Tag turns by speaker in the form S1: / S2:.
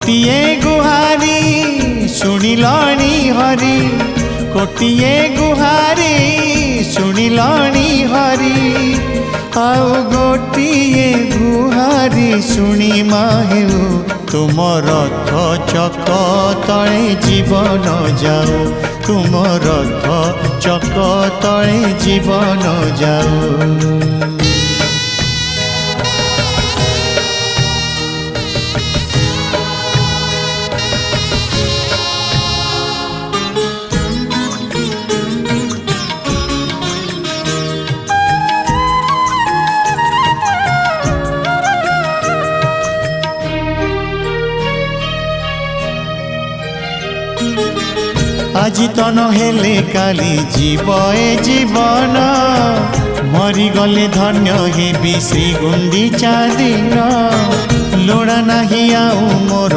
S1: कोटिए गुहारी शुणिलणी हरि कोटिए गुहारी शुणिलणी हरि आउ गोटिए गुहारी शुणी माहेउ तुम रथ चक तले जीवन जाऊ तुम रथ चक तले जीवन जाऊ। আজি তো নহলে কালি জীব এ জীবन मरीगले धन्य हेबी श्री गुंडीचा दिन लोड़ा नाही आउ मोर